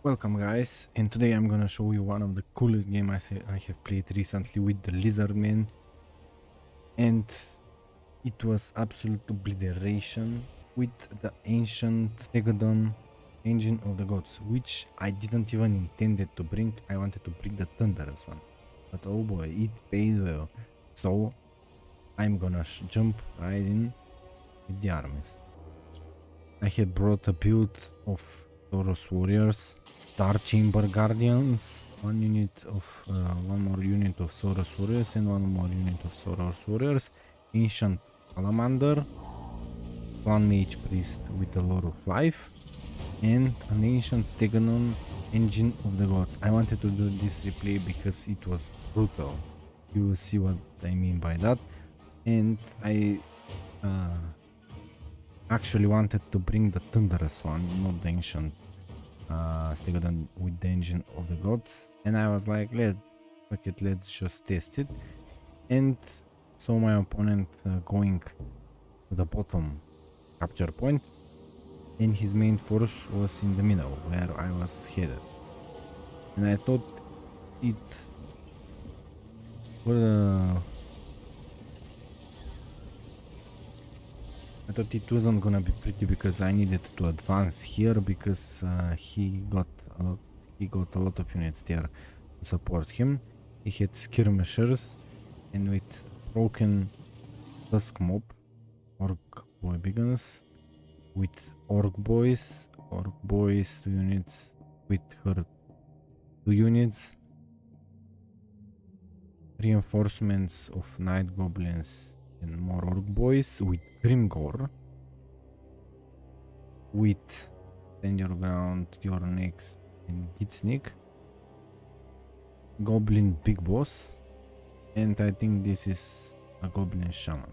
Welcome guys, and today I'm gonna show you one of the coolest games I have played recently with the Lizardmen, and it was absolute obliteration with the ancient Stegadon engine of the gods, which I didn't even intended to bring. I wanted to bring the thunderous one, but oh boy, it paid well. So I'm gonna jump right in with the armies. I had brought a build of Taurus Warriors, Star Chamber Guardians, one more unit of Taurus Warriors and one more unit of Taurus Warriors, Ancient Salamander, one Mage Priest with a lot of life, and an Ancient Stegadon Engine of the Gods. I wanted to do this replay because it was brutal. You will see what I mean by that, and I actually wanted to bring the thunderous one, not the ancient Stegadon with the engine of the gods, and I was like, let's just test it. And so my opponent going to the bottom capture point, and his main force was in the middle where I was headed, and I thought it wasn't gonna be pretty because I needed to advance here because he got a lot of units there to support him. He had skirmishers, and with broken tusk mob, orc boy begins with orc boys 2 units, with her 2 units, reinforcements of night goblins and more orc boys with Grimgore, with Stand Your Ground, Your Next, and Gitsnik, Goblin Big Boss, and I think this is a Goblin Shaman.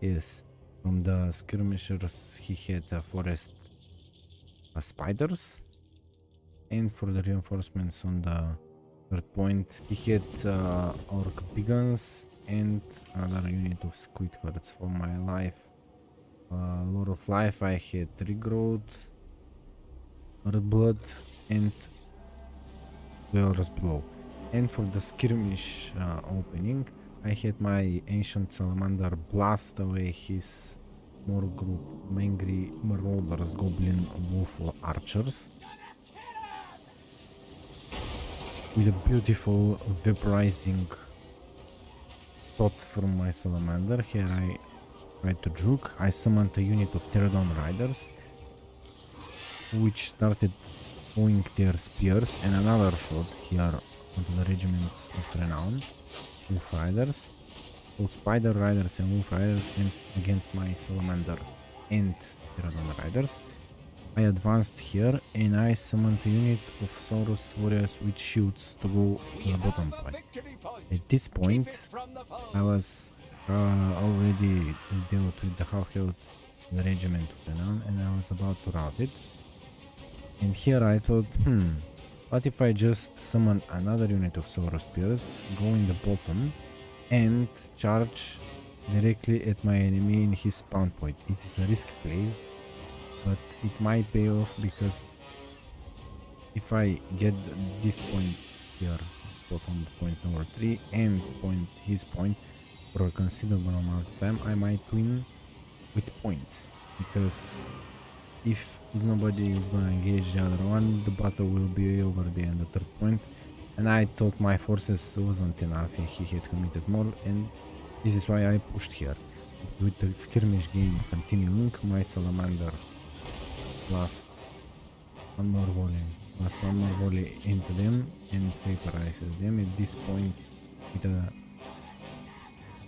Yes, from the skirmishers he had a forest spiders, and for the reinforcements on the third point he had orc bigguns and another unit of squid herds. For my life, a lot of life, I had regrowth, earth blood, and dwellers below. And for the skirmish opening, I had my ancient salamander blast away his more group angry marauders, goblin wolf archers, with a beautiful vaporizing thought from my salamander. Here I tried to juke. I summoned a unit of Stegadon riders, which started throwing their spears, and another shot here onto the regiments of renown, wolf riders. So spider riders and wolf riders went against my salamander and Stegadon riders. I advanced here and I summoned a unit of Taurus Warriors with shields to go to the bottom point. At this point I was already dealt with the half health the regiment of renown, and I was about to rout it. And here I thought, what if I just summon another unit of Taurus Spears, go in the bottom and charge directly at my enemy in his spawn point. It is a risky play, but it might pay off, because if I get this point here, bottom point number 3, and his point for a considerable amount of time, I might win with points, because if nobody is gonna engage the other one, the battle will be over there in the third point. And I thought my forces wasn't enough and he had committed more, and this is why I pushed here. With the skirmish game continuing, my salamander last one more volley into them and vaporizes them. At this point, with a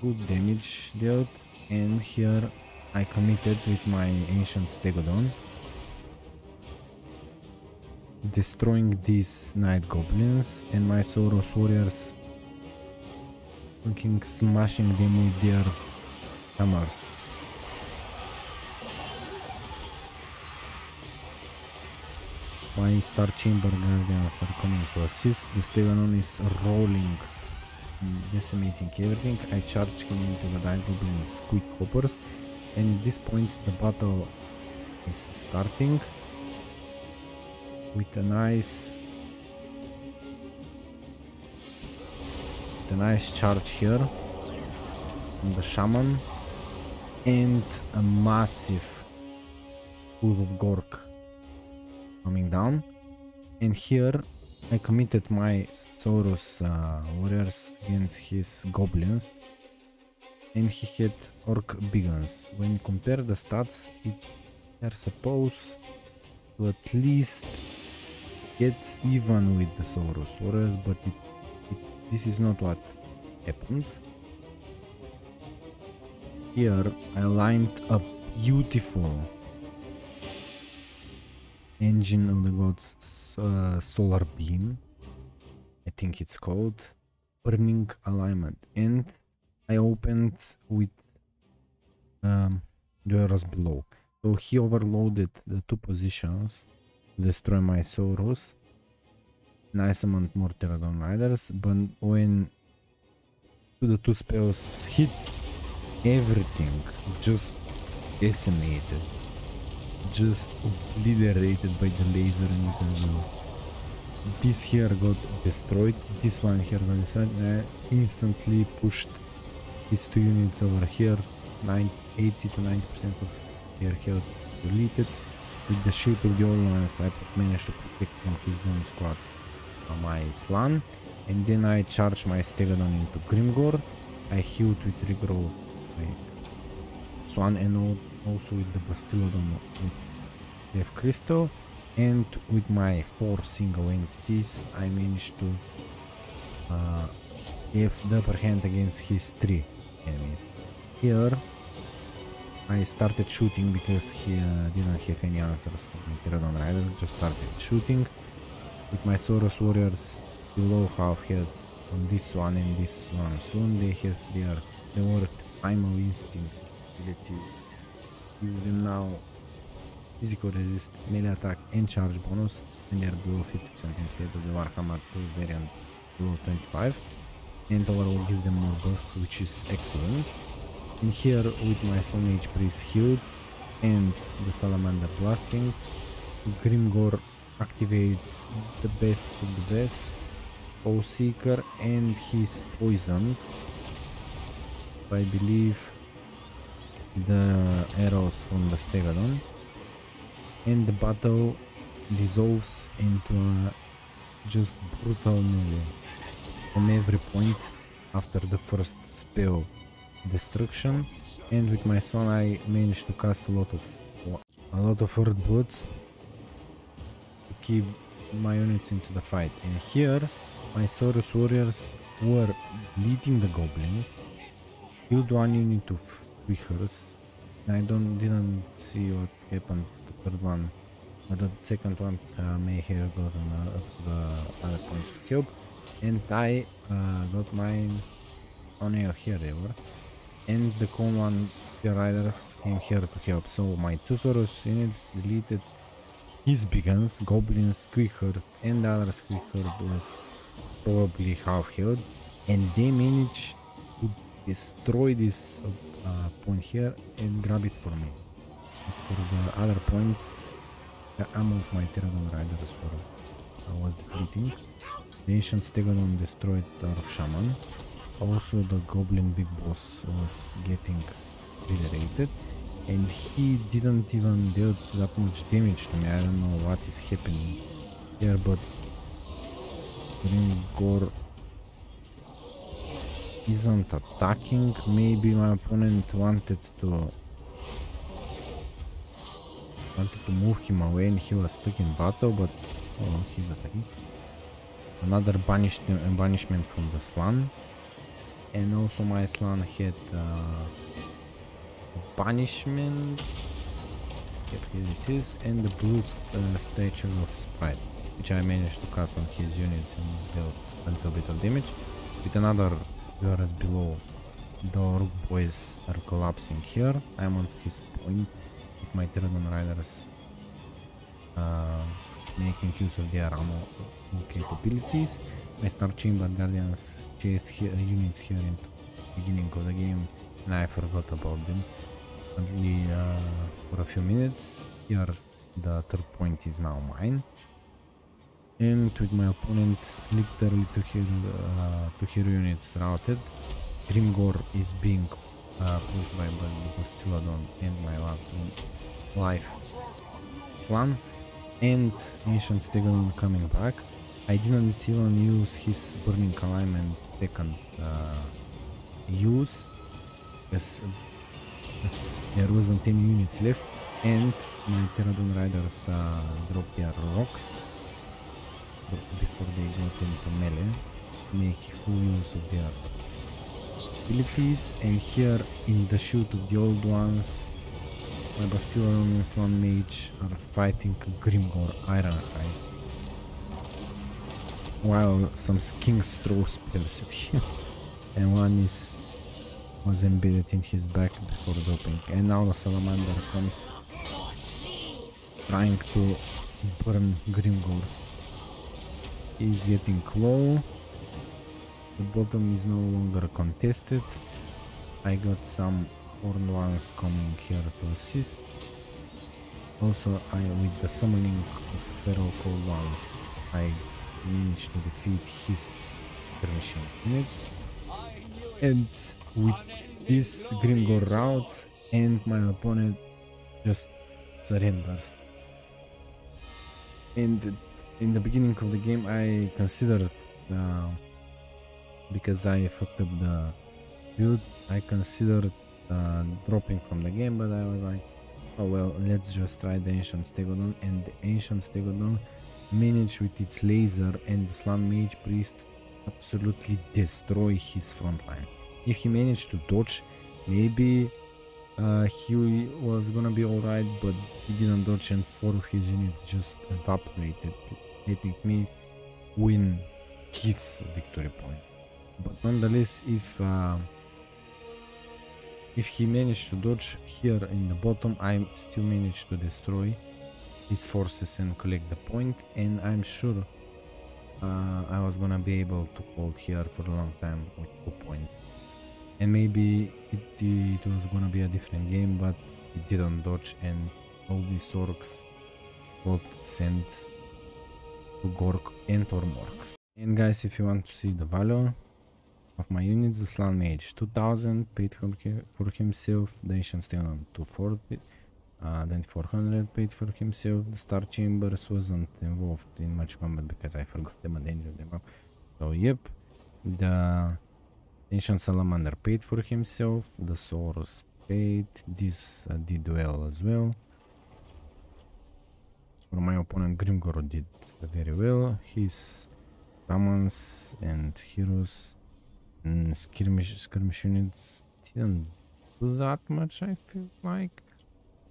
good damage dealt, and here I committed with my ancient Stegadon, destroying these night goblins, and my Taurus warriors fucking smashing them with their hammers. My Star Chamber Guardians are coming to assist. The Stegadon is rolling, decimating everything. I charge him into the night goblin with squid hoppers, and at this point the battle is starting. with a nice charge here on the shaman and a massive pool of Gork coming down. And here I committed my Saurus warriors against his goblins, and he had orc bigons. When you compare the stats, they're supposed to at least get even with the Saurus warriors, but this is not what happened. Here I lined a beautiful engine of the gods solar beam, I think it's called, burning alignment, and I opened with Dwarves Bellow. So he overloaded the two positions to destroy my Saurus, and I summoned more Stegadon riders, but when the two spells hit, everything just decimated, just obliterated by the laser, and this here got destroyed, this one here got destroyed, and I instantly pushed these two units over here. 80 to 90% of their health deleted. With the shield of the old ones, I managed to protect from his drone squad my Slan, and then I charged my Stegadon into Grimgore. I healed with Regrow my Swan, and also with the Bastillodon with Death Crystal, and with my 4 single entities I managed to have the upper hand against his 3 enemies. Here I started shooting because he didn't have any answers for my Stegadon riders, just started shooting with my Saurus warriors below half head on this one and this one. Soon they have their worked primal instinct ability, gives them now physical resist, melee attack and charge bonus, and they are below 50% instead of the Warhammer 2's variant below 25, and overall gives them more buffs, which is excellent. And here with my Stone Age Priest healed and the Salamander blasting, Grimgore activates the best of the best, Foe Seeker, and he's poisoned, I believe, the arrows from the Stegadon, and the battle dissolves into a just brutal melee from every point after the first spell destruction. And with my Swan I managed to cast a lot of Earth Bloods to keep my units into the fight. And here my Saurus warriors were bleeding the goblins, killed one unit of Squeakers, and I didn't see what happened to the third one, but the second one may have gotten the other points to help, and I got mine on air here they were, and the common spear riders came here to help. So my two Saurus units deleted his beacons, goblins, Squeaker, and the other Squeaker was probably half healed, and they managed to destroy this point here and grab it for me. As for the other points, the ammo of my Stegadon riders was depleting. The ancient Stegadon destroyed the Orc Shaman. Also the Goblin Big Boss was getting regenerated, and he didn't even deal that much damage to me. I don't know what is happening here, but Grimgore isn't attacking. Maybe my opponent wanted to move him away and he was stuck in battle, but oh, he's attacking. Another banishment from the Slan, and also my Slan had banishment. Yep, here it is, and the Blood Statue of Sprite, which I managed to cast on his units and dealt a little bit of damage. With another Dwarves Below, the Orc boys are collapsing here. I'm on his point with my Stegadon riders making use of their ammo capabilities. My Star Chamber Guardians chased units here in the beginning of the game, and I forgot about them only for a few minutes. Here the third point is now mine, And with my opponent literally two hero units routed, Grimgor is being pushed by Stegadon and my life clan, and Ancient Stegadon coming back. I didn't even use his Burning Alignment second use, because there wasn't any units left, and my Pterodon Riders dropped their rocks before they got into melee, make full use of their abilities. And here in the shoot of the old ones, my Bastillon and Swan Mage are fighting Grimgor Ironhide, while some Kings throw spells at him, and one was embedded in his back before dropping. And now the Salamander comes trying to burn Grimgor. He's getting low. The bottom is no longer contested. I got some horned ones coming here to assist. Also, with the summoning of feral cold ones, I managed to defeat his permission units. And with this Grimgor routes, and my opponent just surrenders. And in the beginning of the game, I considered, because I fucked up the build, I considered dropping from the game, but I was like, oh well, let's just try the Ancient Stegadon. And the Ancient Stegadon managed with its laser and the Slam Mage Priest absolutely destroy his front line. If he managed to dodge, maybe he was gonna be alright, but he didn't dodge and 4 of his units just evaporated, letting me win his victory point. But nonetheless, if he managed to dodge here in the bottom, I still managed to destroy his forces and collect the point, and I'm sure I was gonna be able to hold here for a long time with 2 points. And maybe it was gonna be a different game, but it didn't dodge, and all these orcs got sent to Gork and Ormork. And guys, if you want to see the value of my units, the Slan Mage 2000 paid for himself, the Ancient Stegadon 240, then 400 paid for himself. The Star Chambers wasn't involved in much combat because I forgot them and ended them up. So yep, the Ancient Salamander paid for himself, the Saurus paid, this did well as well. For my opponent, Grimgor did very well. His Ramans and heroes and skirmish units didn't do that much, I feel like,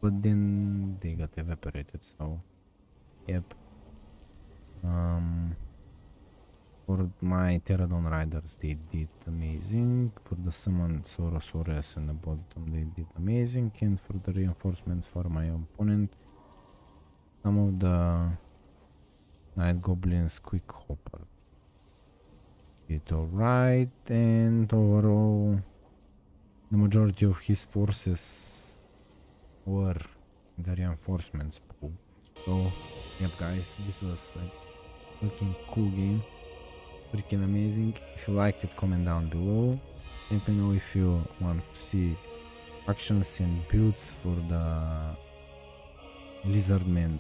but then they got evaporated, so yep. For my Pterodon Riders, they did amazing. For the summoned Saurosaurus in the bottom, they did amazing. And for the reinforcements for my opponent, some of the Night Goblins Quick Hopper did alright, and overall the majority of his forces were in the reinforcements pool. So yep guys, this was a fucking cool game, freaking amazing. If you liked it, comment down below. Let me know if you want to see actions and builds for the Lizardmen,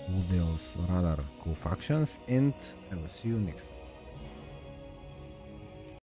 Wood Elves or other cool factions, and I will see you next time.